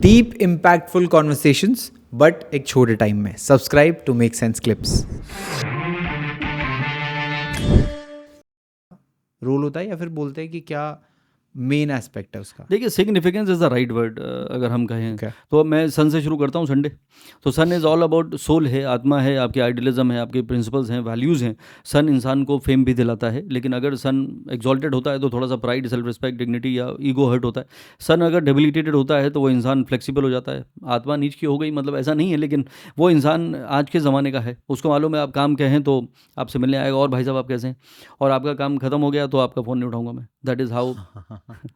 Deep impactful conversations but एक छोटे time में। Subscribe to make sense clips. Role होता है या फिर बोलते हैं कि क्या मेन एस्पेक्ट है उसका? देखिए, significance is the right word अगर हम कहें Okay. तो मैं सन से शुरू करता हूँ। संडे तो सन इज़ ऑल अबाउट सोल है, आत्मा है, आपके आइडियलिज्म है, आपके प्रिंसिपल्स हैं, वैल्यूज़ हैं। सन इंसान को फेम भी दिलाता है, लेकिन अगर सन एक्सॉल्टेड होता है तो थोड़ा सा प्राइड, सेल्फ रिस्पेक्ट, डिग्निटी या ईगो हर्ट होता है। सन अगर डेबिलिटेटेड होता है तो वो इंसान फ्लेक्सिबल हो जाता है। आत्मा नीच की हो गई मतलब ऐसा नहीं है, लेकिन वो इंसान आज के ज़माने का है। उसको मालूम है आप काम कहें तो आपसे मिलने आएगा, और भाई साहब आप कैसे हैं, और आपका काम खत्म हो गया तो आपका फ़ोन नहीं उठाऊंगा मैं। That is how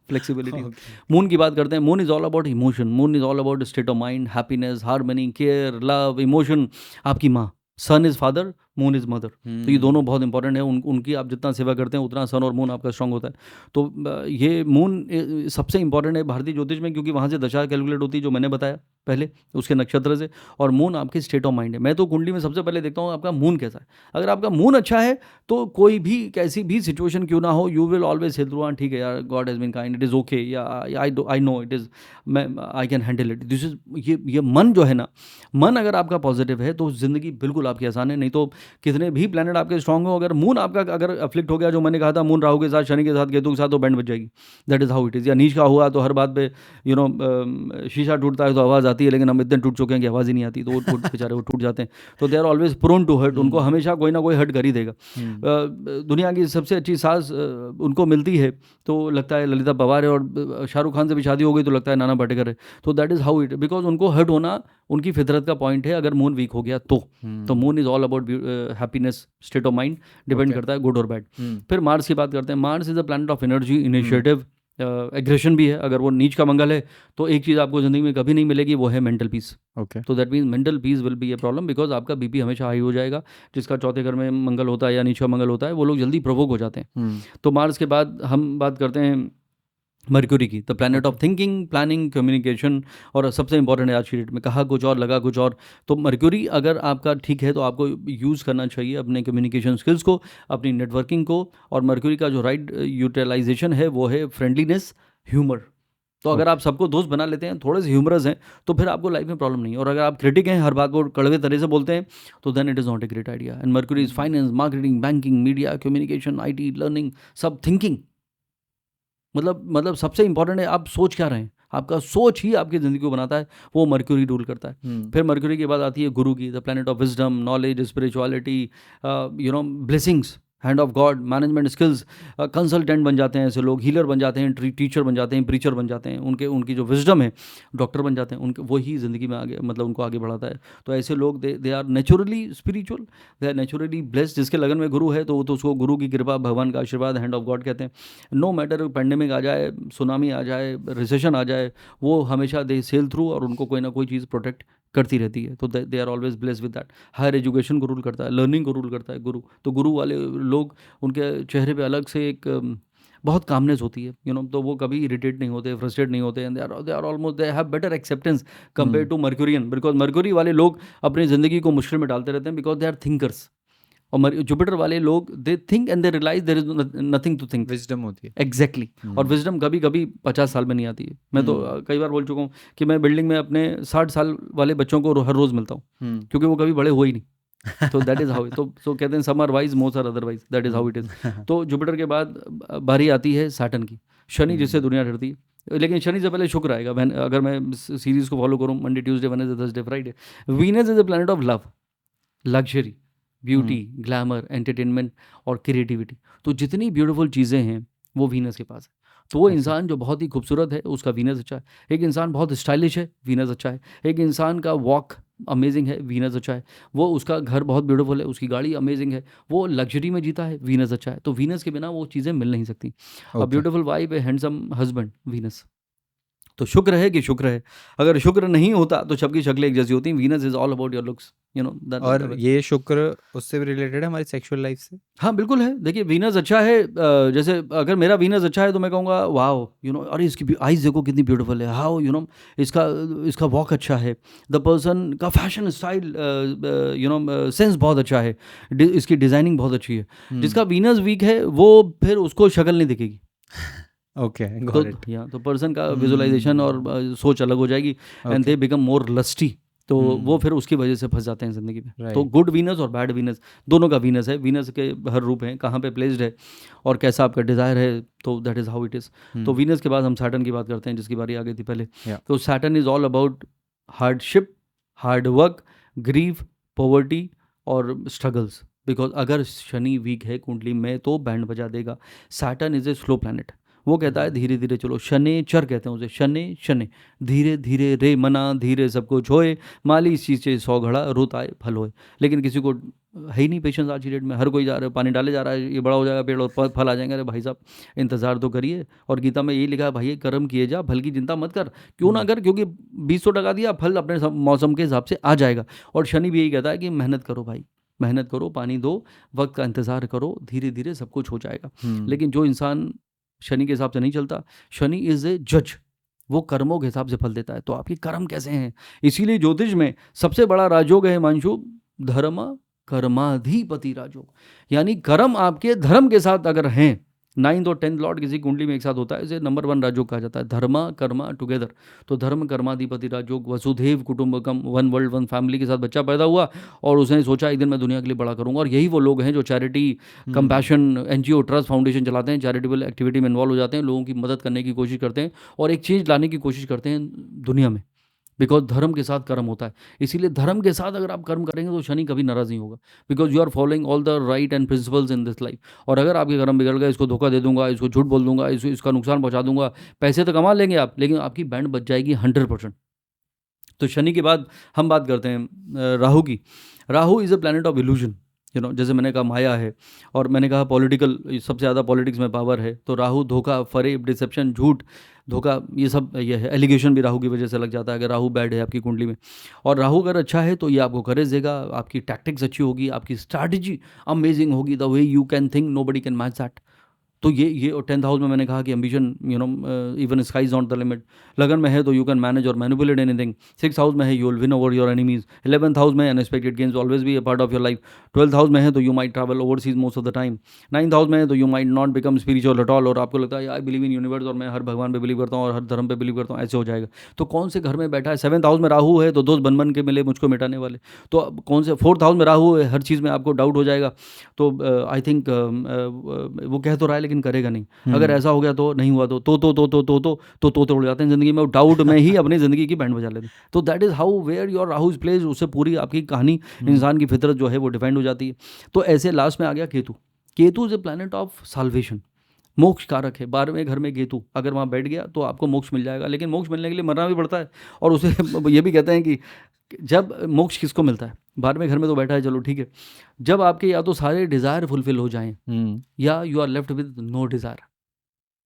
flexibility. Moon की बात करते हैं। Moon is all about emotion. Moon is all about state of mind, happiness, harmony, care, love, emotion. आपकी माँ, sun is father, moon is mother. तो ये दोनों बहुत इंपॉर्टेंट है। उनकी आप जितना सेवा करते हैं उतना सन और मून आपका स्ट्रांग होता है। तो ये मून सबसे इंपॉर्टेंट है भारतीय ज्योतिष में, क्योंकि वहाँ से दशा कैलकुलेट होती है, जो मैंने बताया पहले, उसके नक्षत्र से। और मून आपकी स्टेट ऑफ माइंड है। मैं तो कुंडली में सबसे पहले देखता हूँ आपका मून कैसा है। अगर आपका मून अच्छा है तो कोई भी कैसी भी सिचुएशन क्यों ना हो, you will always say through, ठीक है यार, God has been kind, it is okay, या आई नो इट इज़, मैं I can handle it. This is ये मन जो है ना, मन अगर आपका पॉजिटिव है तो ज़िंदगी बिल्कुल आपकी आसान है। नहीं तो कितने भी प्लैनेट आपके स्ट्रांग हो, अगर मून आपका अगर अफ्लिक्ट हो गया, जो मैंने कहा था, मून राहु के साथ, शनि के साथ, केतु के साथ, तो बैंड बज जाएगी। That is how it is. या नीच का हुआ तो हर बात पे शीशा टूटता है तो आवाज़ आती है, लेकिन हम इतने टूट चुके हैं कि आवाज़ ही नहीं आती, तो वो बेचारे वो टूट जाते हैं। तो they are always prone to hurt. उनको हमेशा कोई ना कोई हर्ट कर ही देगा। दुनिया की सबसे अच्छी सास उनको मिलती है तो लगता है ललिता पवार है, और शाहरुख खान से भी शादी हो गई तो लगता है नाना पाटेकर है। तो that is how it, because उनको हर्ट होना उनकी फितरत का पॉइंट है, अगर मून वीक हो गया तो moon is all about happiness, state of mind, depend करता है गुड और बैड। फिर मार्स की बात करते हैं। Mars is a planet of energy, initiative, aggression भी है। अगर वो नीच का मंगल है तो एक चीज़ आपको ज़िंदगी में कभी नहीं मिलेगी, वो है मेंटल पीस। ओके। तो that means mental peace will be a problem, because आपका बीपी हमेशा हाई हो जाएगा। जिसका चौथे घर में मंगल होता है या नीच का मंगल होता है, वो लोग जल्दी प्रोवोक हो जाते हैं। तो मार्स के बाद हम बात करते हैं मर्क्यूरी की, the planet of thinking, planning, communication, और सबसे इंपॉर्टेंट है आज की डेट में, कहा कुछ और लगा कुछ और। तो मर्क्यूरी अगर आपका ठीक है तो आपको यूज़ करना चाहिए अपने कम्युनिकेशन स्किल्स को, अपनी नेटवर्किंग को। और मर्क्यूरी का जो राइट यूटिलाइजेशन है वो है फ्रेंडलीनेस, ह्यूमर। तो अगर आप सबको दोस्त बना लेते हैं, थोड़े से ह्यूमरस हैं, तो फिर आपको लाइफ में प्रॉब्लम नहीं है। और अगर आप क्रिटिक हैं, हर बात को कड़वे तरह से बोलते हैं, तो then it is not a great idea. And mercury is finance, marketing, banking, media, communication, IT, learning, सब थिंकिंग। मतलब सबसे इंपॉर्टेंट है आप सोच क्या रहे हैं। आपका सोच ही आपकी ज़िंदगी को बनाता है, वो मर्क्यूरी रूल करता है। फिर मर्क्यूरी के बाद आती है गुरु की, the planet of wisdom, knowledge, spirituality, blessings, hand of God, management skills. Consultant बन जाते हैं ऐसे लोग, हीलर बन जाते हैं, टीचर बन जाते हैं, प्रीचर बन जाते हैं। उनकी जो विजडम है, डॉक्टर बन जाते हैं। उनके वही ज़िंदगी में आगे मतलब उनको आगे बढ़ाता है। तो ऐसे लोग they are naturally spiritual, they are naturally blessed. जिसके लगन में गुरु है तो उसको गुरु की कृपा, भगवान का आशीर्वाद, हैंड ऑफ गॉड कहते हैं। नो मैटर पेंडेमिक आ जाए, सुनामी आ जाए, रिसेशन आ जाए, वो हमेशा दे सेल थ्रू, और उनको कोई ना कोई चीज़ प्रोटेक्ट करती रहती है। तो they are always blessed with that. Higher education को रूल करता है, लर्निंग को रूल करता है गुरु। तो गुरु वाले लोग, उनके चेहरे पे अलग से एक बहुत कामनेस होती है, तो वो कभी इरिटेट नहीं होते, फ्रस्ट्रेट नहीं होते। And they are almost, they have better acceptance compare to Mercurian, because Mercury वाले लोग अपनी ज़िंदगी को मुश्किल में डालते रहते हैं, बिकॉज दे आर थिंकर्स। और जुपिटर वाले लोग, they think and they realise there is nothing to think. Wisdom होती है। एग्जैक्टली। और विजडम कभी कभी 50 साल में नहीं आती है। मैं तो कई बार बोल चुका हूँ कि मैं बिल्डिंग में अपने 60 साल वाले बच्चों को हर रोज़ मिलता हूँ, क्योंकि वो कभी बड़े हो ही नहीं। तो दैट इज़ हाउ। तो कहते हैं some are wise, most are otherwise, that is how it is. तो जुपिटर के बाद बारी आती है सैटर्न की, शनि जिससे दुनिया डरती है। लेकिन शनि से पहले शुक्र आएगा। अगर मैं सीरीज़ को फॉलो करूँ, Monday, Tuesday, Wednesday, Thursday, Friday. Venus is a planet of love, luxury, beauty, glamour, entertainment और क्रिएटिविटी। तो जितनी ब्यूटीफुल चीज़ें हैं वो वीनस के पास है। तो वो इंसान जो बहुत ही खूबसूरत है, उसका वीनस अच्छा है। एक इंसान बहुत स्टाइलिश है, वीनस अच्छा है। एक इंसान का वॉक अमेजिंग है, वीनस अच्छा है। वो उसका घर बहुत ब्यूटीफुल है, उसकी गाड़ी अमेजिंग है, वो लग्जरी में जीता है, वीनस अच्छा है। तो वीनस के बिना वो चीज़ें मिल नहीं सकती। A beautiful wife, A handsome husband, Venus. तो शुक्र है कि शुक्र है। अगर शुक्र नहीं होता तो सबकी शक्लें एक जैसी होती। Venus is all about your looks, और ये शुक्र उससे भी रिलेटेड है हमारी सेक्सुअल लाइफ से। हाँ बिल्कुल है। देखिए, वीनस अच्छा है, जैसे अगर मेरा वीनस अच्छा है तो मैं कहूँगा वाओ, अरे इसकी आइज़ देखो कितनी ब्यूटीफुल है, हाउ इसका वॉक अच्छा है, द पर्सन का फैशन स्टाइल, सेंस बहुत अच्छा है, इसकी डिज़ाइनिंग बहुत अच्छी है। जिसका वीनस वीक है वो फिर उसको शक्ल नहीं दिखेगी। Okay, तो got it. या तो पर्सन का विजुअलाइजेशन और सोच अलग हो जाएगी and they become more lusty, तो वो फिर उसकी वजह से फंस जाते हैं ज़िंदगी में। तो Right. गुड वीनस और बैड वीनस दोनों का वीनस है, वीनस के हर रूप हैं, कहाँ पे प्लेस्ड है और कैसा आपका डिज़ायर है, तो that is how it is. तो वीनस के बाद हम सैटर्न की बात करते हैं, जिसकी बारी आ गई थी पहले। Yeah. तो Saturn is all about hardship, hard work, grief, poverty और स्ट्रगल्स। बिकॉज अगर शनि वीक है कुंडली में तो बैंड बजा देगा। Saturn is a slow planet, वो कहता है धीरे धीरे चलो, शनेचर कहते हैं उसे, शने शने, धीरे धीरे रे मना, धीरे सब कुछ होए, माली सींचे 100 घड़ा, रुत आए फल होए। लेकिन किसी को है ही नहीं पेशेंस आज की डेट में, हर कोई जा रहा है, पानी डाले जा रहा है, ये बड़ा हो जाएगा पेड़ और फल आ जाएंगे। अरे भाई साहब इंतजार तो करिए। और गीता में यही लिखा है, भाई कर्म किए जा, फल की चिंता मत कर। क्यों ना कर, क्योंकि 20 तो टका दिया, फल अपने मौसम के हिसाब से आ जाएगा। और शनि भी यही कहता है कि मेहनत करो भाई, मेहनत करो, पानी दो, वक्त का इंतज़ार करो, धीरे धीरे सब कुछ हो जाएगा। लेकिन जो इंसान शनि के हिसाब से नहीं चलता, शनि इज़ ए जज, वो कर्मों के हिसाब से फल देता है। तो आपके कर्म कैसे हैं, इसीलिए ज्योतिष में सबसे बड़ा राजयोग है हिमांशु, धर्म कर्माधिपति राजयोग। यानी कर्म आपके धर्म के साथ अगर हैं, 9th और 10th लॉर्ड किसी कुंडली में एक साथ होता है, इसे नंबर 1 राजयोग कहा जाता है, धर्मा कर्मा टुगेदर। तो धर्म कर्माधिपति राजयोग, वसुधैव कुटुंबकम, 1 वर्ल्ड 1 फैमिली के साथ बच्चा पैदा हुआ और उसने सोचा एक दिन मैं दुनिया के लिए बड़ा करूंगा। और यही वो लोग हैं जो charity, compassion, NGO, trust, foundation चलाते हैं, चैरिटेबल एक्टिविटी में इन्वॉल्व हो जाते हैं, लोगों की मदद करने की कोशिश करते हैं और एक चेंज लाने की कोशिश करते हैं दुनिया में। बिकॉज धर्म के साथ कर्म होता है, इसीलिए धर्म के साथ अगर आप कर्म करेंगे तो शनि कभी नाराज नहीं होगा, because you are following all the right and principles in this life. और अगर आपके कर्म बिगड़ गए, इसको धोखा दे दूंगा, इसको झूठ बोल दूंगा, इसका नुकसान पहुंचा दूंगा, पैसे तो कमा लेंगे आप, लेकिन आपकी बैंड बच जाएगी 100%। तो शनि के बाद हम बात करते हैं राहु की। Rahu is a planet of illusion, जैसे मैंने कहा माया है, और मैंने कहा पॉलिटिकल, सबसे ज़्यादा पॉलिटिक्स में पावर है। तो राहु धोखा, फरेब, डिसेप्शन, झूठ, धोखा, ये सब ये है। एलिगेशन भी राहु की वजह से लग जाता है अगर राहु बैड है आपकी कुंडली में। और राहु अगर अच्छा है तो ये आपको करेज देगा, आपकी टैक्टिक्स अच्छी होगी, आपकी स्ट्रैटेजी अमेजिंग होगी, the way you can think nobody can match that. तो ये 10th हाउस में मैंने कहा कि ambition, even sky is not the limit. लगन में है तो यू कैन मैनेज और मैनिपुलेट एनीथिंग। 6th हाउस में है you will win over your enemies. 11th house में unexpected gains always be a part of your life. 12th house में है तो you might travel overseas most of the time. 9th house में है तो you might not become spiritual at all, और आपको लगता है आई बिलीव इन यूनिवर्स और मैं हर भगवान पे बिलीव करता हूँ और हर धर्म पे बिलीव करता हूँ, ऐसे हो जाएगा। तो कौन से घर में बैठा है? 7th हाउस में राहु है तो दोस्त बन बन के मिले मुझको मिटाने वाले। तो कौन से 4th हाउस में राहु है, हर चीज़ में आपको डाउट हो जाएगा। तो आई थिंक वो कह तो रहा है लेकिन करेगा नहीं। अगर ऐसा हो गया तो नहीं हुआ तो उड़ जाते हैं जिंदगी में, डाउट में ही अपनी जिंदगी की बैंड बजा लेते हैं। तो that is how where your Rahu is place, उससे पूरी आपकी कहानी, इंसान की फितरत जो है वो डिफाइंड हो जाती है। तो ऐसे लास्ट में आ गया Ketu. Ketu is a planet of solvation, मोक्ष कारक है। 12वें घर में केतु अगर वहाँ बैठ गया तो आपको मोक्ष मिल जाएगा, लेकिन मोक्ष मिलने के लिए मरना भी पड़ता है। और उसे ये भी कहते हैं कि जब मोक्ष किसको मिलता है, 12वें घर में तो बैठा है चलो ठीक है, जब आपके या तो सारे डिज़ायर फुलफिल हो जाएं या you are left with no desire,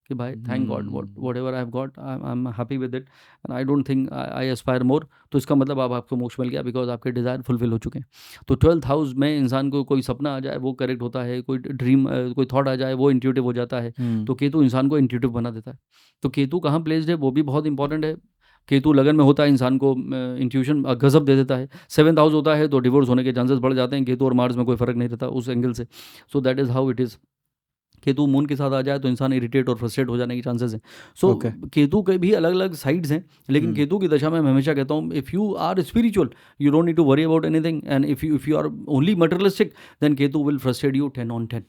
कि भाई thank God whatever I have got, I am happy with it and I don't think I aspire more. तो इसका मतलब आपको मोक्ष मिल गया, बिकॉज आपके डिज़ायर फुलफिल हो चुके हैं। तो 12th हाउस में इंसान को कोई सपना आ जाए वो करेक्ट होता है, कोई ड्रीम, कोई थॉट आ जाए वो इंट्यूटिव हो जाता है। तो केतु इंसान को इंट्यूटिव बना देता है। तो केतु कहाँ प्लेस्ड है वो भी बहुत इंपॉर्टेंट है। केतु लगन में होता है, इंसान को इंट्यूशन गजब दे देता है। 7th हाउस होता है तो डिवोर्स होने के चांसेस बढ़ जाते हैं। केतु और मार्स में कोई फर्क नहीं रहता उस एंगल से। So that is how it is. Ketu moon के साथ आ जाए तो इंसान इरिटेट और फ्रस्ट्रेट हो जाने के चांसेस हैं। सो केतु के भी अलग अलग साइड्स हैं, लेकिन केतु की दशा में मैं हमेशा कहता हूँ if you are spiritual you don't need to worry about anything, and if you are only materialistic then Ketu will frustrate you 10 on 10।